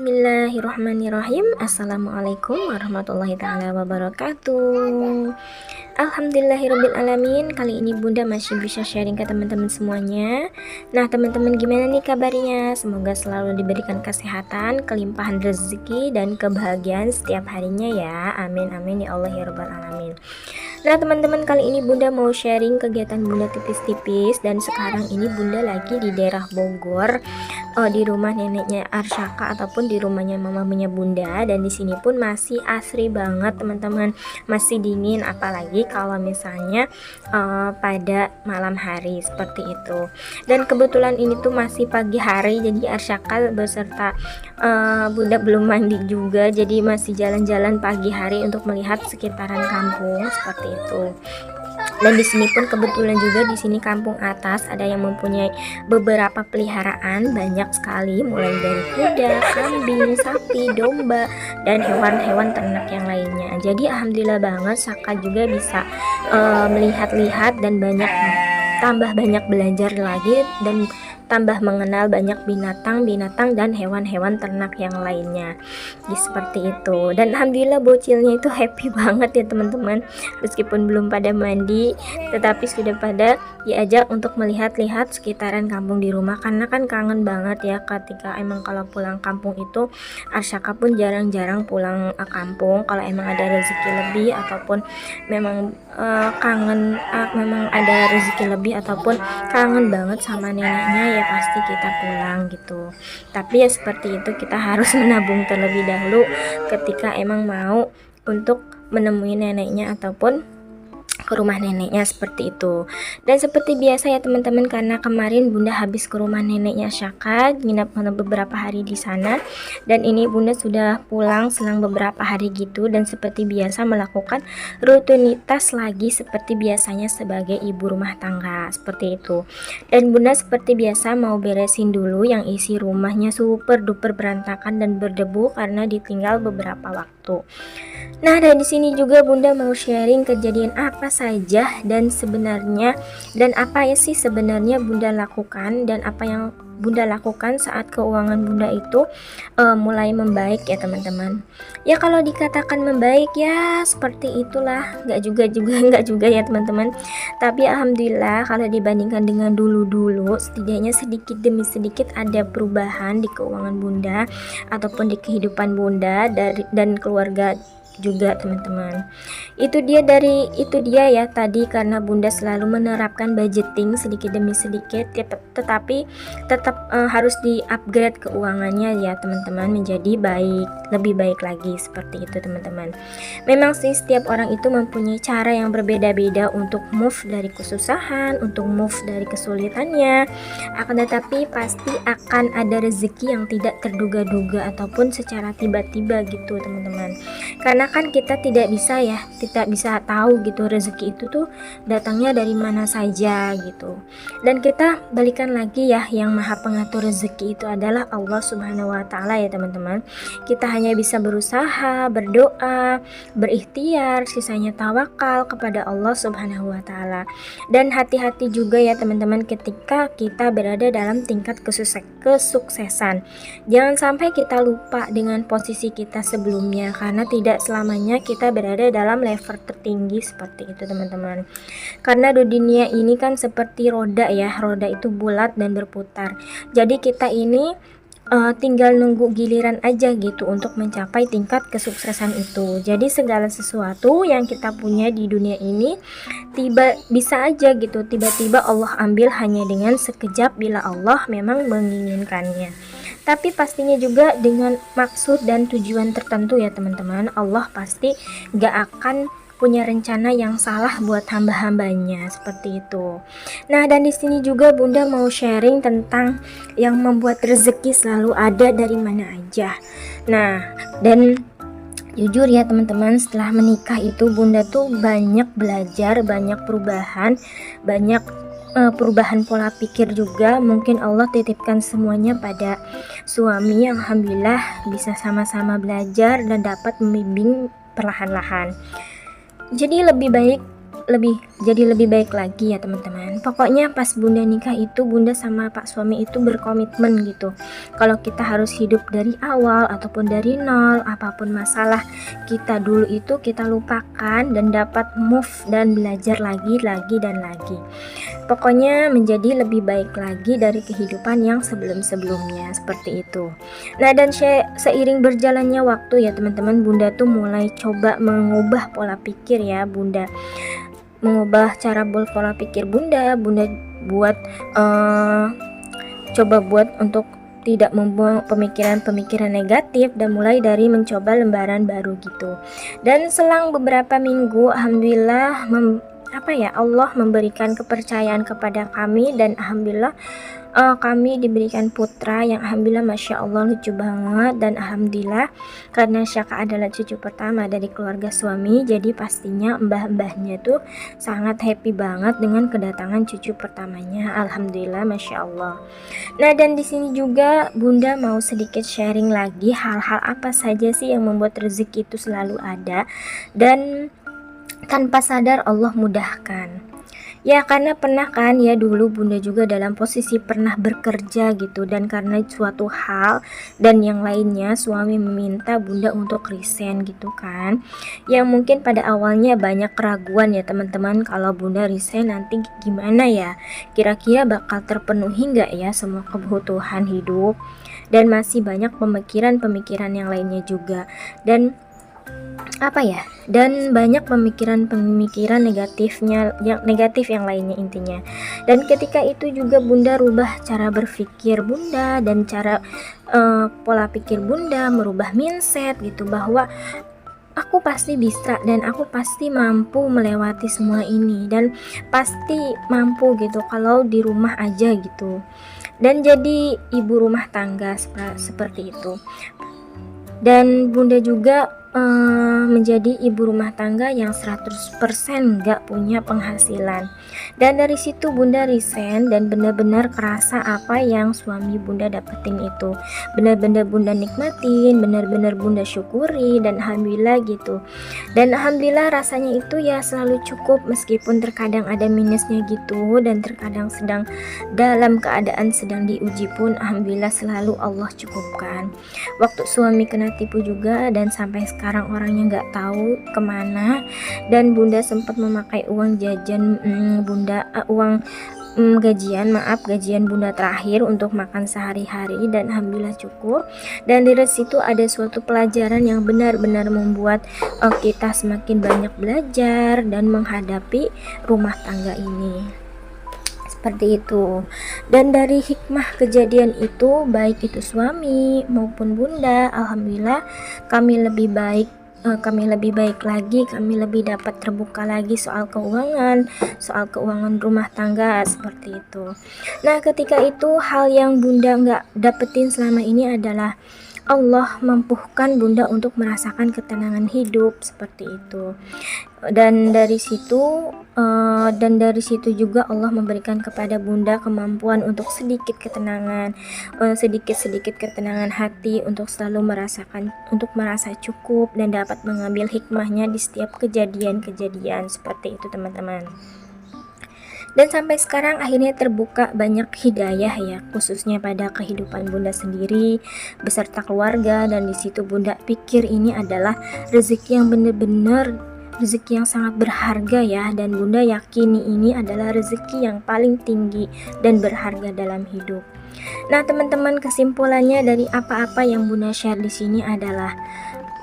Bismillahirrahmanirrahim. Assalamualaikum warahmatullahi taala wabarakatuh. Alhamdulillahirobbilalamin. Kali ini Bunda masih bisa sharing ke teman-teman semuanya. Nah, teman-teman gimana nih kabarnya? Semoga selalu diberikan kesehatan, kelimpahan rezeki dan kebahagiaan setiap harinya ya. Amin amin ya Allah ya rabbal alamin. Nah, teman-teman, kali ini Bunda mau sharing kegiatan Bunda tipis-tipis, dan sekarang ini Bunda lagi di daerah Bogor, di rumah neneknya Arsyaka ataupun di rumahnya mamanya Bunda. Dan di sini pun masih asri banget teman-teman, masih dingin, apalagi kalau misalnya pada malam hari seperti itu. Dan kebetulan ini tuh masih pagi hari, jadi Arsyaka beserta Bunda belum mandi juga, jadi masih jalan-jalan pagi hari untuk melihat sekitaran kampung seperti itu. Dan di sini pun kebetulan juga di sini kampung atas ada yang mempunyai beberapa peliharaan banyak sekali, mulai dari kuda, kambing, sapi, domba, dan hewan-hewan ternak yang lainnya. Jadi alhamdulillah banget Saka juga bisa melihat-lihat dan tambah banyak belajar lagi dan tambah mengenal banyak binatang-binatang dan hewan-hewan ternak yang lainnya. Seperti itu. Dan alhamdulillah bocilnya itu happy banget ya teman-teman. Meskipun belum pada mandi, tetapi sudah pada diajak untuk melihat-lihat sekitaran kampung di rumah, karena kan kangen banget ya ketika emang kalau pulang kampung itu. Arsyaka pun jarang-jarang pulang kampung kalau emang ada rezeki lebih ataupun memang memang ada rezeki lebih ataupun kangen banget sama neneknya, ya pasti kita pulang gitu. Tapi ya seperti itu, kita harus menabung terlebih dahulu ketika emang mau untuk menemui neneknya ataupun ke rumah neneknya seperti itu. Dan seperti biasa ya teman-teman, karena kemarin Bunda habis ke rumah neneknya Syaka, nginap beberapa hari di sana, dan ini Bunda sudah pulang selang beberapa hari gitu, dan seperti biasa melakukan rutinitas lagi seperti biasanya sebagai ibu rumah tangga seperti itu. Dan Bunda seperti biasa mau beresin dulu yang isi rumahnya super duper berantakan dan berdebu karena ditinggal beberapa waktu. Nah, dan di sini juga Bunda mau sharing kejadian apa saja dan apa ya sih sebenarnya Bunda lakukan, dan apa yang Bunda lakukan saat keuangan Bunda itu mulai membaik ya teman-teman. Ya kalau dikatakan membaik ya seperti itulah, nggak juga ya teman-teman. Tapi alhamdulillah kalau dibandingkan dengan dulu setidaknya sedikit demi sedikit ada perubahan di keuangan Bunda ataupun di kehidupan Bunda dan keluarga juga teman-teman. Itu dia ya tadi, karena Bunda selalu menerapkan budgeting sedikit demi sedikit tetapi tetap harus di-upgrade keuangannya ya teman-teman, menjadi lebih baik lagi seperti itu teman-teman. Memang sih setiap orang itu mempunyai cara yang berbeda-beda untuk move dari kesusahan, untuk move dari kesulitannya, akan tetapi pasti akan ada rezeki yang tidak terduga-duga ataupun secara tiba-tiba gitu teman-teman. Karena kan kita tidak bisa tahu gitu rezeki itu tuh datangnya dari mana saja gitu. Dan kita balikan lagi ya, yang maha pengatur rezeki itu adalah Allah Subhanahu wa taala ya teman-teman. Kita hanya bisa berusaha, berdoa, berikhtiar, sisanya tawakal kepada Allah Subhanahu wa taala. Dan hati-hati juga ya teman-teman ketika kita berada dalam tingkat kesuksesan. Jangan sampai kita lupa dengan posisi kita sebelumnya, karena tidak selamanya kita berada dalam level tertinggi seperti itu teman-teman. Karena di dunia ini kan seperti roda ya, roda itu bulat dan berputar. Jadi kita ini tinggal nunggu giliran aja gitu untuk mencapai tingkat kesuksesan itu. Jadi segala sesuatu yang kita punya di dunia ini bisa aja gitu tiba-tiba Allah ambil hanya dengan sekejap bila Allah memang menginginkannya. Tapi pastinya juga dengan maksud dan tujuan tertentu ya teman-teman. Allah pasti gak akan punya rencana yang salah buat hamba-hambanya seperti itu. Nah, dan di sini juga Bunda mau sharing tentang yang membuat rezeki selalu ada dari mana aja. Nah, dan jujur ya teman-teman, setelah menikah itu Bunda tuh banyak belajar, banyak perubahan, banyak perubahan pola pikir juga. Mungkin Allah titipkan semuanya pada suami yang alhamdulillah bisa sama-sama belajar dan dapat membimbing perlahan-lahan. Jadi lebih jadi lebih baik lagi ya teman-teman. Pokoknya pas bunda nikah itu bunda sama pak suami itu berkomitmen gitu, kalau kita harus hidup dari awal ataupun dari nol, apapun masalah kita dulu itu kita lupakan dan dapat move dan belajar lagi dan lagi. Pokoknya menjadi lebih baik lagi dari kehidupan yang sebelum-sebelumnya, seperti itu. Nah, dan seiring berjalannya waktu ya teman-teman, bunda tuh mulai coba mengubah pola pikir ya, bunda mengubah cara pola pikir bunda buat coba buat untuk tidak membuang pemikiran-pemikiran negatif dan mulai dari mencoba lembaran baru gitu. Dan selang beberapa minggu, alhamdulillah Allah memberikan kepercayaan kepada kami, dan alhamdulillah kami diberikan putra yang alhamdulillah masya Allah lucu banget. Dan alhamdulillah karena Syaka adalah cucu pertama dari keluarga suami, jadi pastinya mbah-mbahnya tuh sangat happy banget dengan kedatangan cucu pertamanya, alhamdulillah masya Allah. Nah, dan di sini juga bunda mau sedikit sharing lagi hal-hal apa saja sih yang membuat rezeki itu selalu ada dan tanpa sadar Allah mudahkan. Ya, karena pernah kan ya, dulu bunda juga dalam posisi pernah bekerja gitu, dan karena suatu hal dan yang lainnya suami meminta bunda untuk resign gitu kan. Yang mungkin pada awalnya banyak keraguan ya teman-teman, kalau bunda resign nanti gimana ya, kira-kira bakal terpenuhi nggak ya semua kebutuhan hidup, dan masih banyak pemikiran-pemikiran yang lainnya juga, dan banyak pemikiran negatif yang lainnya intinya. Dan ketika itu juga bunda rubah cara berpikir bunda dan cara pola pikir bunda, merubah mindset gitu, bahwa aku pasti bisa dan aku pasti mampu melewati semua ini, dan pasti mampu gitu kalau di rumah aja gitu, dan jadi ibu rumah tangga seperti itu. Dan bunda juga menjadi ibu rumah tangga yang 100% gak punya penghasilan. Dan dari situ bunda resign dan benar-benar kerasa apa yang suami bunda dapetin itu. Benar-benar bunda nikmatin, benar-benar bunda syukuri, dan alhamdulillah gitu. Dan alhamdulillah rasanya itu ya selalu cukup, meskipun terkadang ada minusnya gitu, dan terkadang sedang dalam keadaan sedang diuji pun alhamdulillah selalu Allah cukupkan. Waktu suami kena tipu juga, dan sampai sekarang orangnya nggak tahu kemana, dan bunda sempat memakai uang jajan gajian bunda terakhir untuk makan sehari-hari, dan alhamdulillah cukup. Dan dari situ ada suatu pelajaran yang benar-benar membuat kita semakin banyak belajar dan menghadapi rumah tangga ini, seperti itu. Dan dari hikmah kejadian itu, baik itu suami maupun bunda, alhamdulillah kami lebih baik lagi, kami lebih dapat terbuka lagi soal keuangan rumah tangga, seperti itu. Nah, ketika itu hal yang bunda nggak dapetin selama ini adalah Allah mampukan bunda untuk merasakan ketenangan hidup, seperti itu. Dan dari situ juga Allah memberikan kepada bunda kemampuan untuk sedikit ketenangan hati, untuk selalu merasa cukup dan dapat mengambil hikmahnya di setiap kejadian seperti itu teman-teman. Dan sampai sekarang akhirnya terbuka banyak hidayah ya, khususnya pada kehidupan bunda sendiri beserta keluarga. Dan di situ bunda pikir ini adalah rezeki yang benar-benar rezeki yang sangat berharga ya, dan bunda yakini ini adalah rezeki yang paling tinggi dan berharga dalam hidup. Nah teman-teman, kesimpulannya dari apa-apa yang bunda share di sini adalah,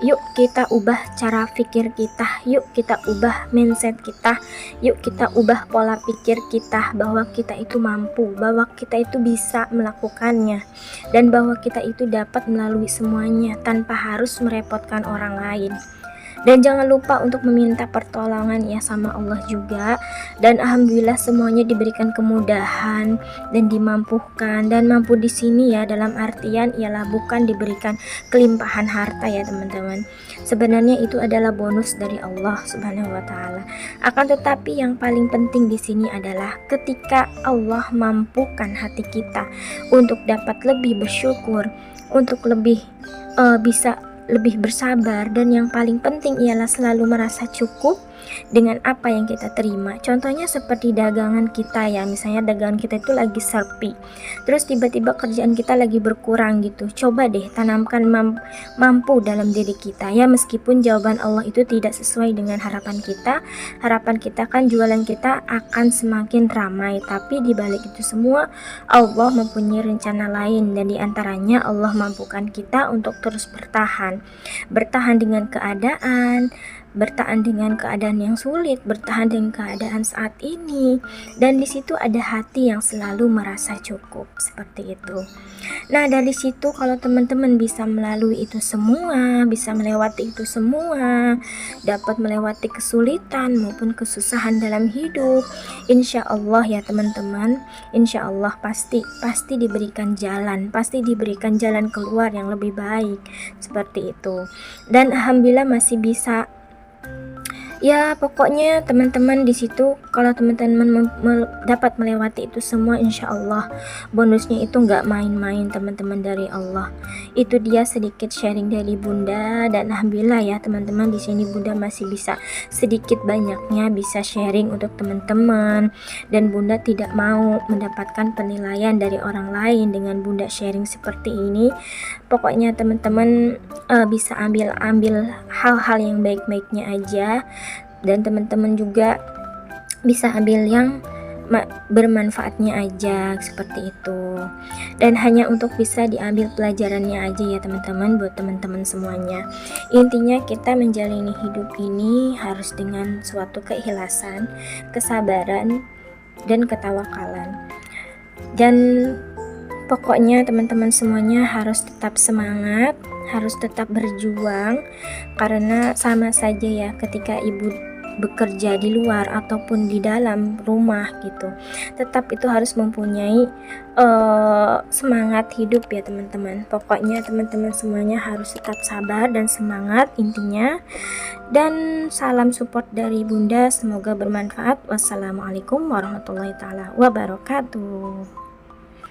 yuk kita ubah cara pikir kita, yuk kita ubah mindset kita, yuk kita ubah pola pikir kita, bahwa kita itu mampu, bahwa kita itu bisa melakukannya, dan bahwa kita itu dapat melalui semuanya tanpa harus merepotkan orang lain. Dan jangan lupa untuk meminta pertolongan ya sama Allah juga. Dan alhamdulillah semuanya diberikan kemudahan dan dimampukan. Dan mampu di sini ya dalam artian ialah bukan diberikan kelimpahan harta ya teman-teman. Sebenarnya itu adalah bonus dari Allah Subhanahu wa taala. Akan tetapi yang paling penting di sini adalah ketika Allah mampukan hati kita untuk dapat lebih bersyukur, untuk lebih bisa lebih bersabar, dan yang paling penting ialah selalu merasa cukup, dengan apa yang kita terima. Contohnya seperti dagangan kita ya, misalnya dagangan kita itu lagi sepi, terus tiba-tiba kerjaan kita lagi berkurang gitu. Coba deh tanamkan mampu dalam diri kita ya, meskipun jawaban Allah itu tidak sesuai dengan harapan kita. Harapan kita kan jualan kita akan semakin ramai, tapi dibalik itu semua Allah mempunyai rencana lain, dan diantaranya Allah mampukan kita untuk terus bertahan dengan keadaan, bertahan dengan keadaan yang sulit, bertahan dengan keadaan saat ini, dan di situ ada hati yang selalu merasa cukup, seperti itu. Nah, dari situ kalau teman-teman bisa melalui itu semua, bisa melewati itu semua, dapat melewati kesulitan maupun kesusahan dalam hidup, insya Allah ya teman-teman, insya Allah pasti diberikan jalan keluar yang lebih baik, seperti itu. Dan alhamdulillah masih bisa. Ya pokoknya teman-teman di situ kalau teman-teman dapat melewati itu semua, insya Allah bonusnya itu nggak main-main teman-teman dari Allah. Itu dia sedikit sharing dari Bunda, dan alhamdulillah ya teman-teman di sini Bunda masih bisa sedikit banyaknya bisa sharing untuk teman-teman, dan Bunda tidak mau mendapatkan penilaian dari orang lain dengan Bunda sharing seperti ini. Pokoknya teman-teman bisa ambil hal-hal yang baik-baiknya aja, dan teman-teman juga bisa ambil yang bermanfaatnya aja, seperti itu. Dan hanya untuk bisa diambil pelajarannya aja ya teman-teman, buat teman-teman semuanya. Intinya kita menjalani hidup ini harus dengan suatu keikhlasan, kesabaran, dan ketawakalan. Dan pokoknya teman-teman semuanya harus tetap semangat, harus tetap berjuang, karena sama saja ya ketika ibu bekerja di luar ataupun di dalam rumah gitu, tetap itu harus mempunyai semangat hidup ya teman-teman. Pokoknya teman-teman semuanya harus tetap sabar dan semangat intinya. Dan salam support dari Bunda, semoga bermanfaat. Wassalamualaikum warahmatullahi taala wabarakatuh.